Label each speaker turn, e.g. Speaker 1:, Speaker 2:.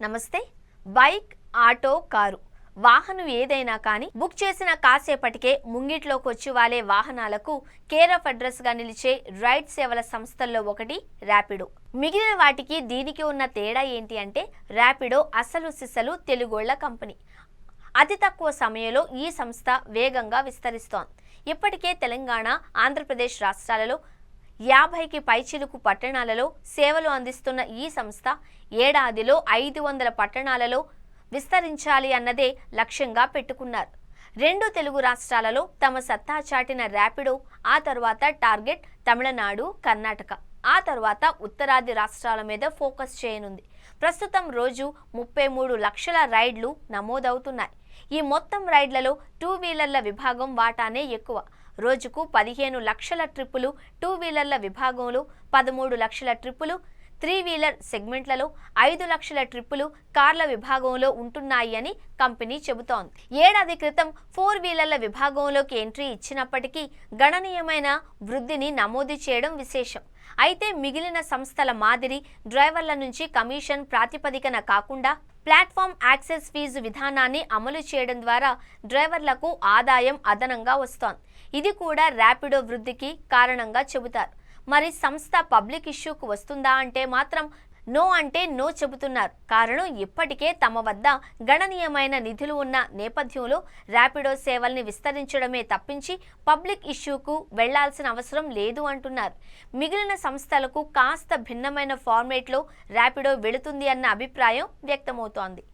Speaker 1: నమస్తే. Bike, auto, car వాహనం ఏదైనా కానీ బుక్ చేసిన కాసేపటికే ముంగిట్లోకి వచ్చి వాలే వాహనాలకు కేర్ ఆఫ్ అడ్రస్ గా నిలిచే రైడ్ సేవల సంస్థల్లో ఒకటి ర్యాపిడో. మిగిలిన వాటికి దీనికి ఉన్న తేడా ఏంటి అంటే ర్యాపిడో అసలు సిసలు తెలుగోళ్ల కంపెనీ. అతి తక్కువ సమయంలో ఈ సంస్థ వేగంగా విస్తరిస్తోంది. ఇప్పటికే తెలంగాణ, ఆంధ్రప్రదేశ్ రాష్ట్రాలలో 50కి పైచిలుకు పట్టణాలలో సేవలు అందిస్తున్న ఈ సంస్థ ఏడాదిలో 500 పట్టణాలలో విస్తరించాలి అన్నదే లక్ష్యంగా పెట్టుకున్నారు. 2 తెలుగు రాష్ట్రాలలో తమ సత్తా చాటిన ర్యాపిడో ఆ తర్వాత టార్గెట్ తమిళనాడు, కర్ణాటక, ఆ తర్వాత ఉత్తరాది రాష్ట్రాల మీద ఫోకస్ చేయనుంది. ప్రస్తుతం రోజు 33 లక్షల రైడ్లు నమోదవుతున్నాయి. ఈ మొత్తం రైడ్లలో 2 వీలర్ల విభాగం వాటానే ఎక్కువ. రోజుకు 15 లక్షల ట్రిప్పులు 2 వీలర్ల విభాగంలో, 13 లక్షల ట్రిప్పులు 3 వీలర్ సెగ్మెంట్లలో, 5 లక్షల ట్రిప్పులు కార్ల విభాగంలో ఉంటున్నాయి అని కంపెనీ చెబుతోంది. ఏడాది క్రితం 4 వీలర్ల విభాగంలోకి ఎంట్రీ ఇచ్చినప్పటికీ గణనీయమైన వృద్ధిని నమోదు చేయడం విశేషం. అయితే మిగిలిన సంస్థల మాదిరి డ్రైవర్ల నుంచి కమిషన్ ప్రాతిపదికన కాకుండా ప్లాట్ఫామ్ యాక్సెస్ ఫీజు విధానాన్ని అమలు చేయడం ద్వారా డ్రైవర్లకు ఆదాయం అదనంగా వస్తోంది. ఇది కూడా ర్యాపిడో వృద్ధికి కారణంగా చెబుతారు. మరి సంస్థ పబ్లిక్ ఇష్యూకు వస్తుందా అంటే మాత్రం నో అంటే నో చెబుతున్నారు. కారణం ఇప్పటికే తమ వద్ద గణనీయమైన నిధులు ఉన్న నేపథ్యంలో ర్యాపిడో సేవల్ని విస్తరించడమే తప్పించి పబ్లిక్ ఇష్యూకు వెళ్లాల్సిన అవసరం లేదు అంటున్నారు. మిగిలిన సంస్థలకు కాస్త భిన్నమైన ఫార్మేట్లో ర్యాపిడో వెళుతుంది అన్న అభిప్రాయం వ్యక్తమవుతోంది.